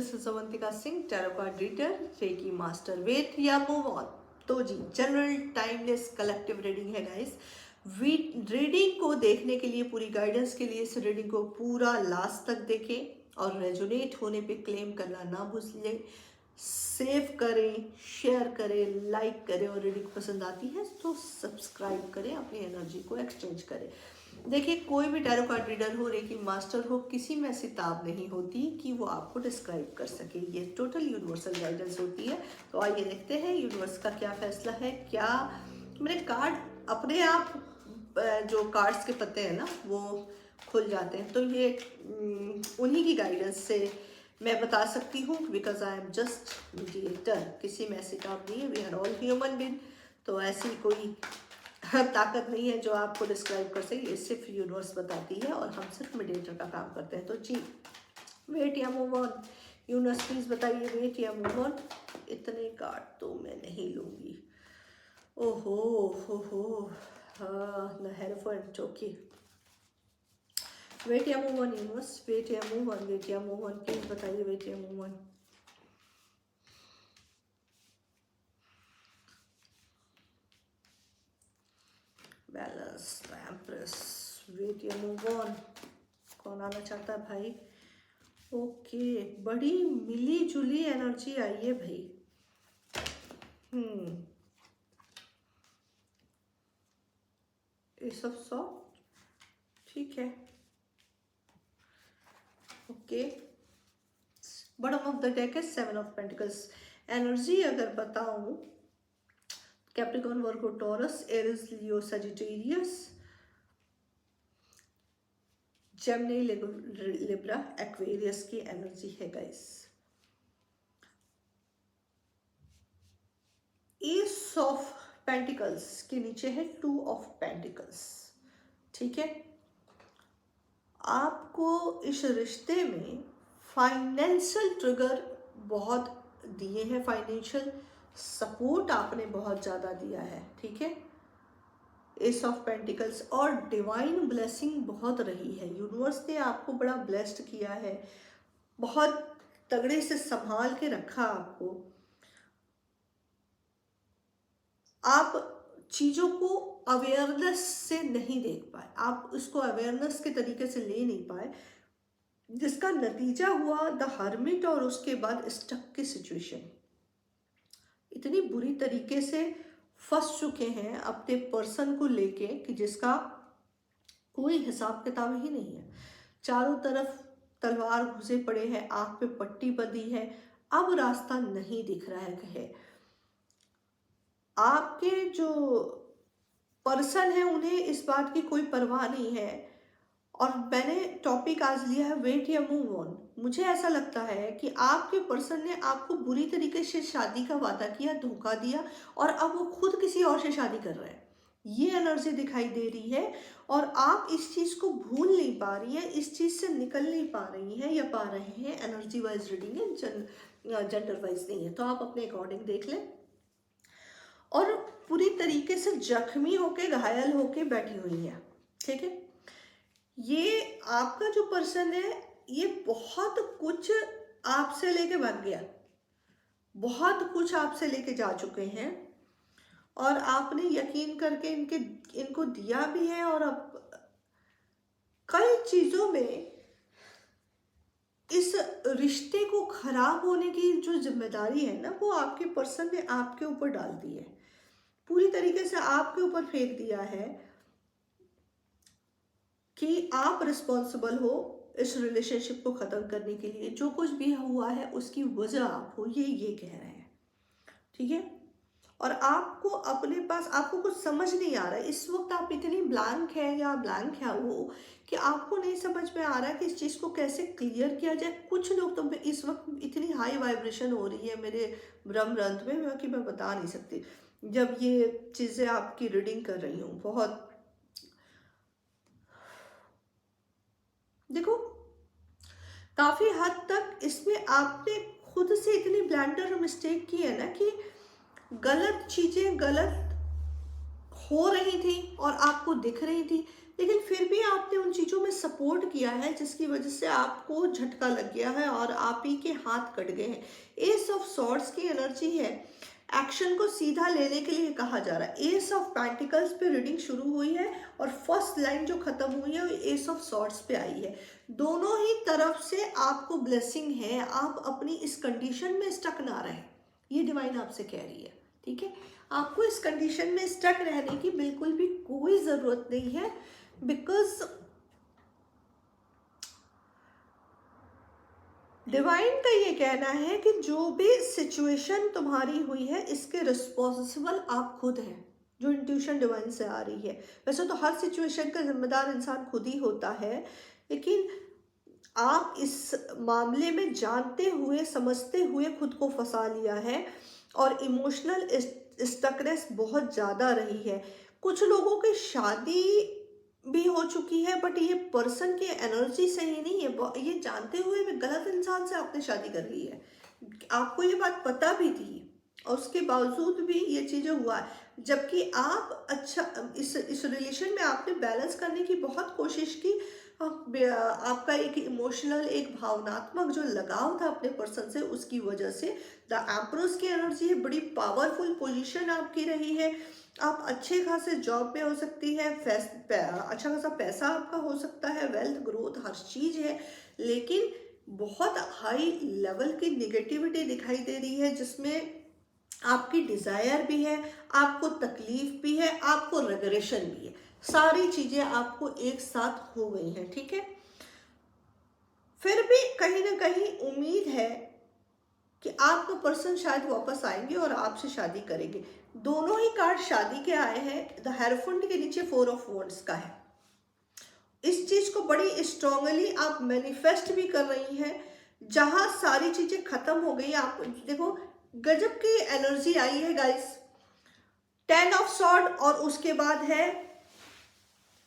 This is Avantika Singh, tarot card reader, reiki master. Wait या move on. तो जी, general timeless collective reading है guys. Reading को देखने के लिए, पूरी गाइडेंस के लिए इस रीडिंग को पूरा लास्ट तक देखें और रेजोनेट होने पे क्लेम करना ना भूलें। सेव करें, शेयर करें, लाइक करें और रीडिंग पसंद आती है तो सब्सक्राइब करें, अपनी एनर्जी को एक्सचेंज करें। देखिए, कोई भी टैरो कार्ड रीडर हो, रेकी मास्टर हो, किसी में ऐसी ताब नहीं होती कि वो आपको डिस्क्राइब कर सके। ये टोटल यूनिवर्सल गाइडेंस होती है। तो आइए देखते हैं यूनिवर्स का क्या फैसला है। क्या मेरे कार्ड अपने आप, जो कार्ड्स के पत्ते हैं ना, वो खुल जाते हैं। तो ये उन्हीं की गाइडेंस से मैं बता सकती हूँ, because I am just mediator. किसी में ऐसी ताब नहीं है। We are all human being. तो ऐसी कोई ताकत नहीं है जो आपको डिस्क्राइब कर सके। ये सिर्फ यूनिवर्स बताती है और हम सिर्फ मीडिएटर का काम करते हैं। तो जी, वेट या मूव ऑन। यूनिवर्स प्लीज बताइए, वेट या मूव ऑन। इतने कार्ड तो मैं नहीं लूंगी। ओहो हो, हाँ, हेरोफेंट। ओके, वेट या मूव ऑन यूनिवर्स, वेट या मूव ऑन, वेट या मूव ऑन, प्लीज बताइए, वेट या move on. Balance, empress, wait या मूव ऑन। कौन आना चाहता है भाई? ओके, बड़ी मिली जुली एनर्जी आई है भाई। एस ऑफ सॉर्ड, ठीक है। Okay, bottom of the deck है सेवन ऑफ पेंटिकल्स। एनर्जी अगर बताऊं, कैप्रिकॉर्न, वर्गो, टॉरस, एरिस, लियो, सजिटेरियस, जेमिनी, लिब्रा, एक्वेरियस की एनर्जी है गाइस। एस ऑफ पेंटिकल्स के नीचे है टू ऑफ पेंटिकल्स, ठीक है। आपको इस रिश्ते में फाइनेंशियल ट्रिगर बहुत दिए हैं, फाइनेंशियल सपोर्ट आपने बहुत ज़्यादा दिया है, ठीक है। एस ऑफ पेंटिकल्स और डिवाइन ब्लेसिंग बहुत रही है। यूनिवर्स ने आपको बड़ा ब्लेस्ड किया है, बहुत तगड़े से संभाल के रखा आपको। आप चीज़ों को अवेयरनेस से नहीं देख पाए, आप उसको अवेयरनेस के तरीके से ले नहीं पाए, जिसका नतीजा हुआ द हर्मिट और उसके बाद स्टक की सिचुएशन। इतनी बुरी तरीके से फंस चुके हैं अपने पर्सन को लेके कि जिसका कोई हिसाब किताब ही नहीं है। चारों तरफ तलवार घुसे पड़े हैं, आंख पे पट्टी बंधी है, अब रास्ता नहीं दिख रहा है। कहे आपके जो पर्सन है उन्हें इस बात की कोई परवाह नहीं है। और मैंने टॉपिक आज लिया है वेट या मूव ऑन। मुझे ऐसा लगता है कि आपके पर्सन ने आपको बुरी तरीके से शादी का वादा किया, धोखा दिया और अब वो खुद किसी और से शादी कर रहे हैं। ये एनर्जी दिखाई दे रही है और आप इस चीज़ को भूल नहीं पा रही हैं, इस चीज़ से निकल नहीं पा रही हैं या पा रहे हैं। एनर्जी वाइज रीडिंग है, जेंडर वाइज नहीं है। तो आप अपने अकॉर्डिंग देख लें। और पूरी तरीके से जख्मी होके, घायल होके बैठी हुई है, ठीक है। ये आपका जो पर्सन है, ये बहुत कुछ आपसे लेके भाग गया, बहुत कुछ आपसे लेके जा चुके हैं और आपने यकीन करके इनको दिया भी है। और अब कई चीज़ों में इस रिश्ते को खराब होने की जो जिम्मेदारी है ना, वो आपके पर्सन ने आपके ऊपर डाल दी है, पूरी तरीके से आपके ऊपर फेंक दिया है कि आप रिस्पॉन्सिबल हो इस रिलेशनशिप को ख़त्म करने के लिए। जो कुछ भी हुआ है उसकी वजह आप हो, ये कह रहे हैं, ठीक है। और आपको अपने पास, आपको कुछ समझ नहीं आ रहा है इस वक्त। आप इतनी ब्लैंक है या ब्लैंक है वो कि आपको नहीं समझ में आ रहा है कि इस चीज़ को कैसे क्लियर किया जाए। कुछ लोग तो इस वक्त इतनी हाई वाइब्रेशन हो रही है मेरे ब्रह्म रंध्र में कि मैं बता नहीं सकती। जब ये चीज़ें आपकी रीडिंग कर रही हूँ, बहुत देखो, काफ़ी हद तक इसमें आपने खुद से इतनी ब्लैंडर और मिस्टेक की है ना कि गलत चीज़ें गलत हो रही थी और आपको दिख रही थी, लेकिन फिर भी आपने उन चीज़ों में सपोर्ट विस्फोट किया है जिसकी वजह से आपको झटका लग गया है और आप ही के हाथ कट गए हैं। एस ऑफ सॉर्ड्स की एनर्जी है, एक्शन को सीधा लेने के लिए कहा जा रहा है। एस ऑफ पेंटिकल्स पे रीडिंग शुरू हुई है और फर्स्ट लाइन जो खत्म हुई है वो एस ऑफ सॉर्ड्स पे आई है। दोनों ही तरफ से आपको ब्लेसिंग है, आप अपनी इस कंडीशन में स्टक ना रहे, ये डिवाइन आपसे कह रही है। ठीक है, आपको इस कंडीशन में स्टक रहने की बिल्कुल भी कोई ज़रूरत नहीं है, बिकॉज डिवाइन का ये कहना है कि जो भी सिचुएशन तुम्हारी हुई है इसके रिस्पॉन्सिबल आप खुद हैं, जो इंट्यूशन डिवाइन से आ रही है। वैसे तो हर सिचुएशन का जिम्मेदार इंसान खुद ही होता है, लेकिन आप इस मामले में जानते हुए समझते हुए खुद को फंसा लिया है और इमोशनल स्टकनेस बहुत ज़्यादा रही है। कुछ लोगों की शादी भी हो चुकी है, बट ये पर्सन की एनर्जी सही नहीं है, ये जानते हुए भी गलत इंसान से आपने शादी कर ली है, आपको ये बात पता भी थी और उसके बावजूद भी ये चीज़ें हुआ है। जबकि आप अच्छा इस रिलेशन में आपने बैलेंस करने की बहुत कोशिश की, आपका एक इमोशनल, एक भावनात्मक जो लगाव था अपने पर्सन से, उसकी वजह से द एम्प्रेस की एनर्जी है, बड़ी पावरफुल पोजीशन आपकी रही है, आप अच्छे खासे जॉब में हो सकती है, अच्छा खासा पैसा आपका हो सकता है, वेल्थ ग्रोथ हर चीज़ है, लेकिन बहुत हाई लेवल की निगेटिविटी दिखाई दे रही है जिसमें आपकी डिज़ायर भी है, आपको तकलीफ भी है, आपको रेगरेशन भी है, सारी चीज़ें आपको एक साथ हो गई हैं। ठीक है, फिर भी कहीं ना कहीं उम्मीद है कि आपका पर्सन शायद वापस आएंगे और आपसे शादी करेंगे। दोनों ही कार्ड शादी के आए हैं। द हेरोफेंट के नीचे 4 ऑफ वॉन्ड्स का है। इस चीज को बड़ी स्ट्रांगली आप मैनिफेस्ट भी कर रही हैं, जहां सारी चीजें खत्म हो गई। आप देखो गजब की एनर्जी आई है गाइस, 10 ऑफ सॉर्ड और उसके बाद है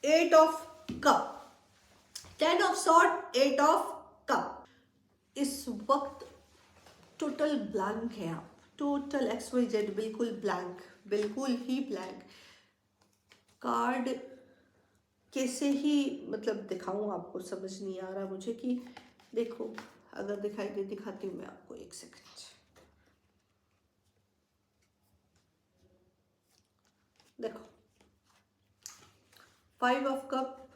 8 of cup. 10 of sword, 8 of cup. इस वक्त टोटल ब्लैंक है आप, टोटल XYZ, बिल्कुल ब्लैंक, बिल्कुल ही ब्लैंक। कार्ड कैसे ही मतलब दिखाऊं आपको, समझ नहीं आ रहा मुझे कि देखो, अगर दिखाई दे दिखाती हूँ मैं आपको, एक सेकंड। देखो 5 ऑफ कप,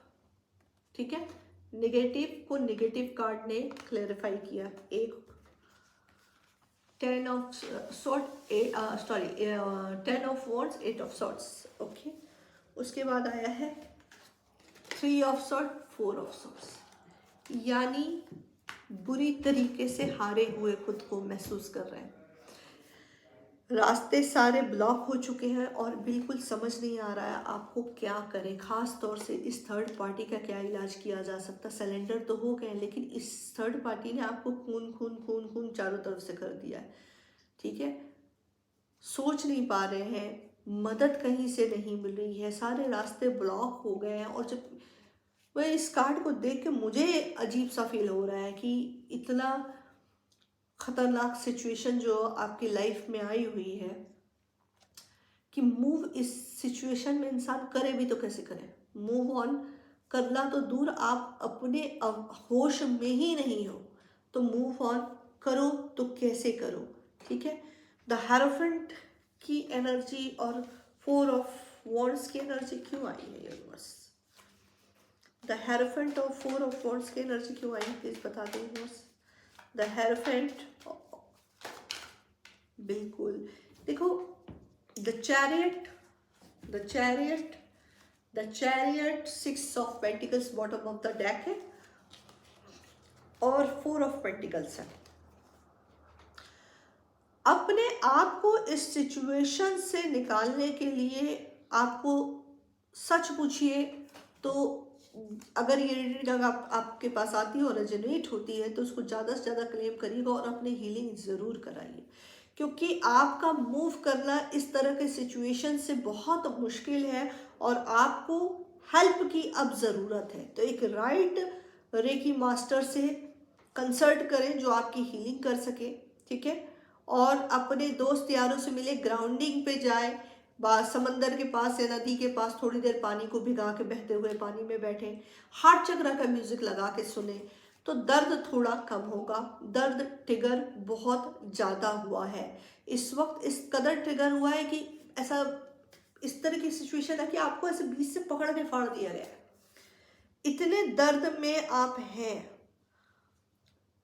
ठीक है, नेगेटिव को नेगेटिव कार्ड ने क्लेरिफाई किया। एक 10 of sword, 10 of wands, 8 of swords, okay. उसके बाद आया है 3 ऑफ सॉर्ड, 4 ऑफ सॉर्ड्स, यानी बुरी तरीके से हारे हुए खुद को महसूस कर रहे हैं। रास्ते सारे ब्लॉक हो चुके हैं और बिल्कुल समझ नहीं आ रहा है आपको क्या करें। खास तौर से इस थर्ड पार्टी का क्या इलाज किया जा सकता। सिलेंडर तो हो गए, लेकिन इस थर्ड पार्टी ने आपको खून खून खून खून चारों तरफ से कर दिया है। ठीक है, सोच नहीं पा रहे हैं, मदद कहीं से नहीं मिल रही है, सारे रास्ते ब्लॉक हो गए हैं। और जब वह इस कार्ड को देख के मुझे अजीब सा फील हो रहा है कि इतना खतरनाक सिचुएशन जो आपकी लाइफ में आई हुई है कि मूव इस सिचुएशन में इंसान करे भी तो कैसे करे। मूव ऑन करना तो दूर, आप अपने होश में ही नहीं हो तो मूव ऑन करो तो कैसे करो। ठीक है, द हेरोफेंट की एनर्जी और 4 ऑफ वॉन्ड्स की एनर्जी क्यों आई है यूनिवर्स? द हेरोफेंट और 4 ऑफ वॉन्ड्स की एनर्जी क्यों आई, प्लीज बता दें यूनिवर्स। द हेरोफेंट, बिल्कुल देखो, the chariot, the chariot, the chariot, 6 of pentacles bottom of the deck है और 4 ऑफ पेंटिकल्स है। अपने आप को इस सिचुएशन से निकालने के लिए आपको सच पूछिए तो अगर ये रीडिंग आपके पास आती है और रेजोनेट होती है तो उसको ज़्यादा से ज़्यादा क्लेम करिएगा और अपनी हीलिंग ज़रूर कराइए, क्योंकि आपका मूव करना इस तरह के सिचुएशन से बहुत मुश्किल है और आपको हेल्प की अब ज़रूरत है। तो एक राइट रेकी मास्टर से कंसल्ट करें जो आपकी हीलिंग कर सके। ठीक है, और अपने दोस्त यारों से मिले, ग्राउंडिंग पे जाए, समंदर के पास या नदी के पास थोड़ी देर पानी को भिगा के बहते हुए पानी में बैठे, हार्ट चक्र का म्यूजिक लगा के सुने तो दर्द थोड़ा कम होगा। दर्द ट्रिगर बहुत ज़्यादा हुआ है इस वक्त, इस कदर ट्रिगर हुआ है कि ऐसा इस तरह की सिचुएशन है कि आपको ऐसे बीच से पकड़ के फाड़ दिया गया है, इतने दर्द में आप हैं।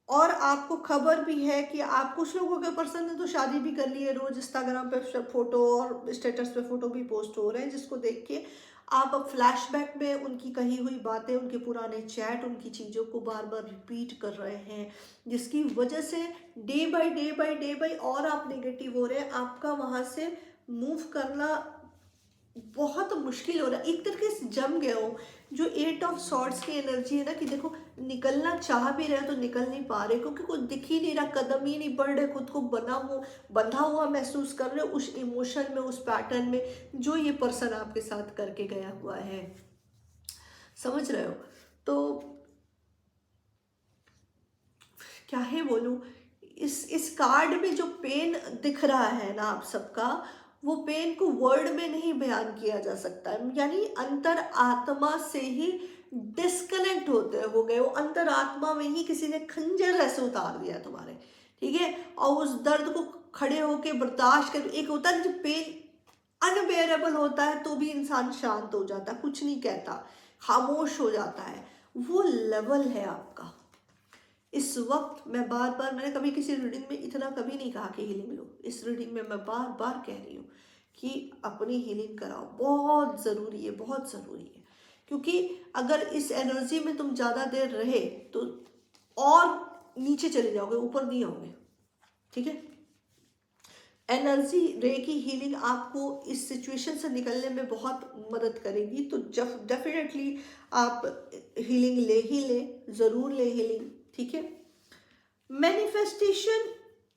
और आपको खबर भी है कि आप, कुछ लोगों के पर्सन ने तो शादी भी कर ली है, रोज इंस्टाग्राम पे फोटो और स्टेटस पे फोटो भी पोस्ट हो रहे हैं, जिसको देख के आप अब फ्लैशबैक में उनकी कही हुई बातें, उनके पुराने चैट, उनकी चीज़ों को बार बार रिपीट कर रहे हैं, जिसकी वजह से day by day by day by और आप नेगेटिव हो रहे हैं। आपका वहाँ से मूव करना बहुत मुश्किल हो रहा है, एक तरीके से जम गए हो। जो 8 ऑफ सॉर्ड्स की एनर्जी है ना, कि देखो निकलना चाह भी रहे तो निकल नहीं पा रहे, क्योंकि कुछ दिख ही नहीं रहा, कदम ही नहीं बढ़ रहे, खुद को बंधा हुआ महसूस कर रहे हो उस इमोशन में, उस पैटर्न में जो ये पर्सन आपके साथ करके गया हुआ है। समझ रहे हो? तो क्या है बोलूं, इस कार्ड में जो पेन दिख रहा है ना आप सबका, वो पेन को वर्ड में नहीं बयान किया जा सकता है। यानी अंतर आत्मा से ही डिस्कनेक्ट होते हो गए, वो अंतर आत्मा में ही किसी ने खंजर ऐसे उतार दिया तुम्हारे, ठीक है। और उस दर्द को खड़े होके बर्दाश्त कर, एक होता है जब पेन अनबेरेबल होता है तो भी इंसान शांत हो जाता है, कुछ नहीं कहता, खामोश हो जाता है, वो लेवल है आपका इस वक्त। मैं बार बार, मैंने कभी किसी रीडिंग में इतना कभी नहीं कहा कि हीलिंग लो, इस रीडिंग में मैं बार बार कह रही हूँ कि अपनी हीलिंग कराओ, बहुत ज़रूरी है, बहुत ज़रूरी है। क्योंकि अगर इस एनर्जी में तुम ज़्यादा देर रहे तो और नीचे चले जाओगे, ऊपर नहीं आओगे, ठीक है। एनर्जी रे की हीलिंग आपको इस सिचुएशन से निकलने में बहुत मदद करेगी, तो जब डेफिनेटली आप हीलिंग ले ही ले, ज़रूर ले हीलिंग, ठीक है। मैनिफेस्टेशन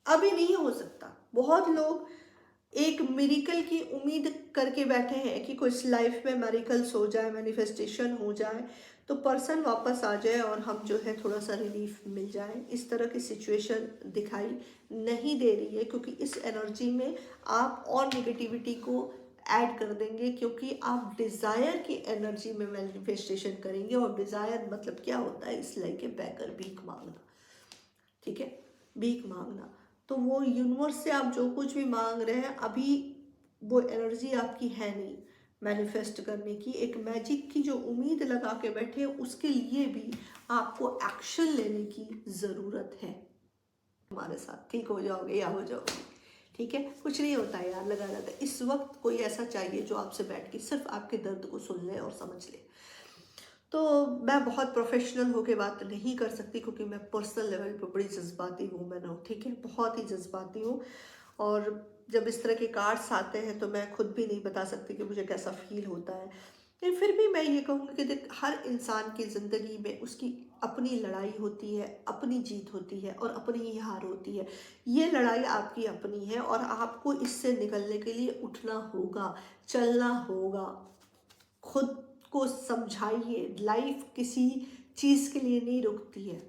अभी नहीं हो सकता, बहुत लोग एक मिरेकल की उम्मीद करके बैठे हैं कि कुछ लाइफ में मिरेकल्स हो जाए, मैनिफेस्टेशन हो जाए, तो पर्सन वापस आ जाए और हम जो है थोड़ा सा रिलीफ मिल जाए। इस तरह की सिचुएशन दिखाई नहीं दे रही है, क्योंकि इस एनर्जी में आप और नेगेटिविटी को ऐड कर देंगे, क्योंकि आप डिज़ायर की एनर्जी में मैनिफेस्टेशन करेंगे। और डिज़ायर मतलब क्या होता है, इस लाइक के बैकर, भीख मांगना, ठीक है, भीख मांगना। तो वो यूनिवर्स से आप जो कुछ भी मांग रहे हैं, अभी वो एनर्जी आपकी है नहीं मैनिफेस्ट करने की। एक मैजिक की जो उम्मीद लगा के बैठे, उसके लिए भी आपको एक्शन लेने की ज़रूरत है। हमारे साथ ठीक हो जाओगे या हो जाओगे, ठीक है। कुछ नहीं होता है यार, लगा रहता है। इस वक्त कोई ऐसा चाहिए जो आपसे बैठ के सिर्फ आपके दर्द को सुन ले और समझ ले। तो मैं बहुत प्रोफेशनल होके बात नहीं कर सकती, क्योंकि मैं पर्सनल लेवल पे बड़ी जज्बाती वूमेन हूँ, ठीक है, बहुत ही जज्बाती हूँ। और जब इस तरह के कार्ड्स आते हैं तो मैं खुद भी नहीं बता सकती कि मुझे कैसा फील होता है। लेकिन फिर भी मैं ये कहूँगी कि देख, हर इंसान की ज़िंदगी में उसकी अपनी लड़ाई होती है, अपनी जीत होती है और अपनी ही हार होती है। ये लड़ाई आपकी अपनी है और आपको इससे निकलने के लिए उठना होगा, चलना होगा। खुद को समझाइए, लाइफ किसी चीज़ के लिए नहीं रुकती है।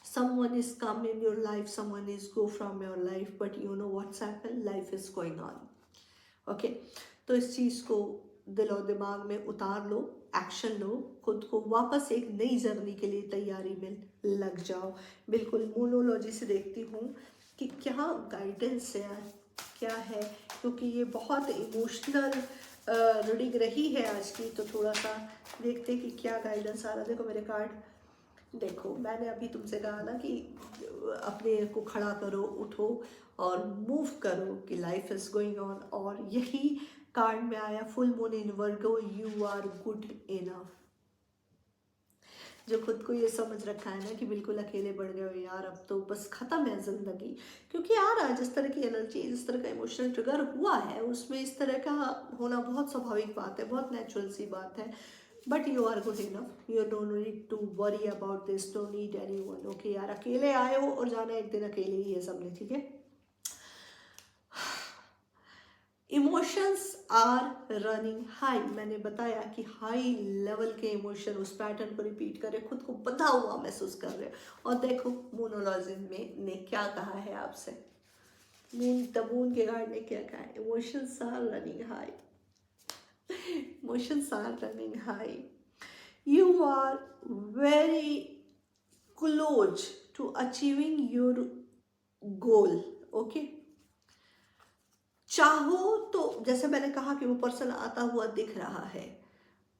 someone is come in your life, someone is go from your life, but you know what's happened, life is going on, okay। तो इस चीज़ को दिलो दिमाग में उतार लो, एक्शन लो, खुद को वापस एक नई जर्नी के लिए तैयारी में लग जाओ। बिल्कुल मोनोलॉजी से देखती हूँ कि क्या गाइडेंस है, क्या है, क्योंकि ये बहुत इमोशनल रीडिंग रही है आज की। तो थोड़ा सा देखते कि क्या गाइडेंस आ रहा है। देखो मेरे कार्ड, देखो मैंने अभी तुमसे कहा ना कि अपने को खड़ा करो, उठो और मूव करो, कि लाइफ इज गोइंग ऑन। और यही कार्ड में आया, full moon in Virgo, you are good enough. जो खुद को ये समझ रखा है ना कि बिल्कुल अकेले बढ़ गए हो यार, अब तो बस ख़त्म है ज़िंदगी। क्योंकि यार आज जिस तरह की एनर्जी, जिस तरह का इमोशनल ट्रिगर हुआ है, उसमें इस तरह का होना बहुत स्वाभाविक बात है, बहुत नेचुरल सी बात है। But you are good enough, you don't need to worry about this, don't need anyone, okay यार। अकेले आए हो और जाना एक दिन अकेले ही है सबने, ठीक है। इमोशंस आर रनिंग हाई, मैंने बताया कि हाई लेवल के इमोशन उस पैटर्न को रिपीट कर रहे, खुद को बंधा हुआ महसूस कर रहे। और देखो मोनोलॉजी में ने क्या कहा है आपसे, द मून के कार्ड ने क्या कहा है? Emotions are running high, emotions are running high, you are very close to achieving your goal. Okay, चाहो तो जैसे मैंने कहा कि वो पर्सन आता हुआ दिख रहा है,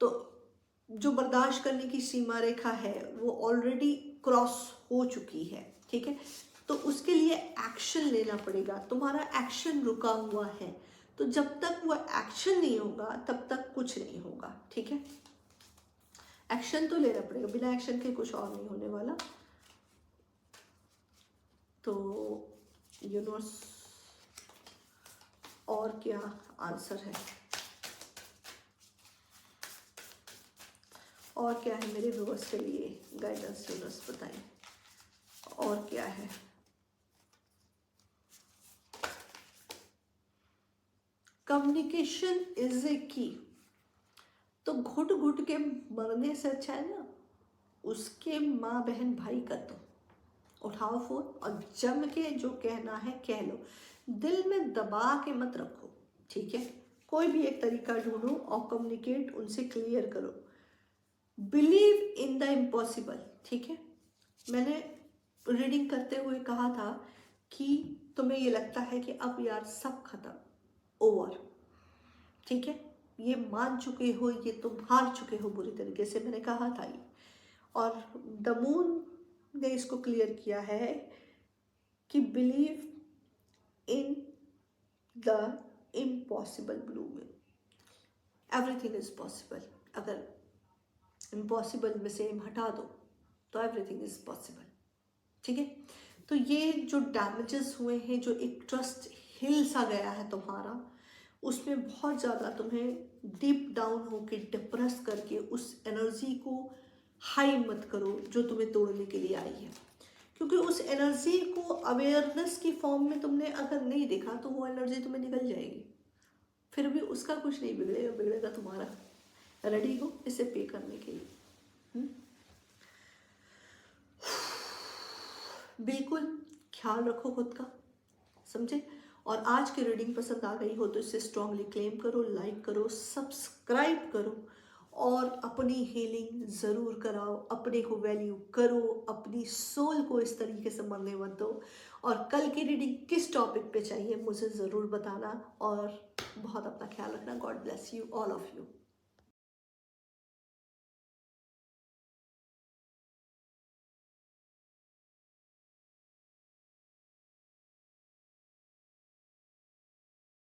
तो जो बर्दाश्त करने की सीमा रेखा है वो ऑलरेडी क्रॉस हो चुकी है, ठीक है। तो उसके लिए एक्शन लेना पड़ेगा, तुम्हारा एक्शन रुका हुआ है, तो जब तक वो एक्शन नहीं होगा तब तक कुछ नहीं होगा, ठीक है। एक्शन तो लेना पड़ेगा, बिना एक्शन के कुछ और नहीं होने वाला। तो यूनिवर्स और क्या आंसर है, और क्या है मेरे व्यूअर्स के लिए गाइडेंस यूनिवर्स बताएं, और क्या है। कम्युनिकेशन इज ए की। तो घुट घुट के मरने से अच्छा है ना उसके माँ बहन भाई कर दो, उठाओ फोन और जम के जो कहना है कह लो, दिल में दबा के मत रखो, ठीक है। कोई भी एक तरीका ढूंढो और कम्युनिकेट उनसे क्लियर करो। बिलीव इन द इम्पॉसिबल, ठीक है। मैंने रीडिंग करते हुए कहा था कि तुम्हें ये लगता है कि अब यार सब खत्म, ओवर, ठीक है, ये मान चुके हो, ये तुम हार चुके हो बुरी तरीके से, मैंने कहा था ये। और द मून ने इसको क्लियर किया है कि believe in the impossible blue में, एवरीथिंग इज पॉसिबल। अगर इम्पॉसिबल में से हटा दो तो एवरीथिंग इज पॉसिबल, ठीक है। तो ये जो डैमेजेस हुए हैं, जो एक ट्रस्ट हिल सा गया है तुम्हारा, उसमें बहुत ज़्यादा तुम्हें डीप डाउन होके डिप्रेस करके उस एनर्जी को हाई मत करो जो तुम्हें तोड़ने के लिए आई है, क्योंकि उस एनर्जी को अवेयरनेस की फॉर्म में तुमने अगर नहीं देखा तो वो एनर्जी तुम्हें निकल जाएगी, फिर भी उसका कुछ नहीं बिगड़ेगा, बिगड़ेगा तुम्हारा। रेडी हो इसे पे करने के लिए? बिल्कुल ख्याल रखो खुद का, समझे। और आज की रीडिंग पसंद आ गई हो तो इसे स्ट्रांगली क्लेम करो, लाइक करो, सब्सक्राइब करो और अपनी हीलिंग ज़रूर कराओ, अपने को वैल्यू करो, अपनी सोल को इस तरीके से मरने मत दो। और कल की रीडिंग किस टॉपिक पे चाहिए मुझे ज़रूर बताना, और बहुत अपना ख्याल रखना। God bless you all of you.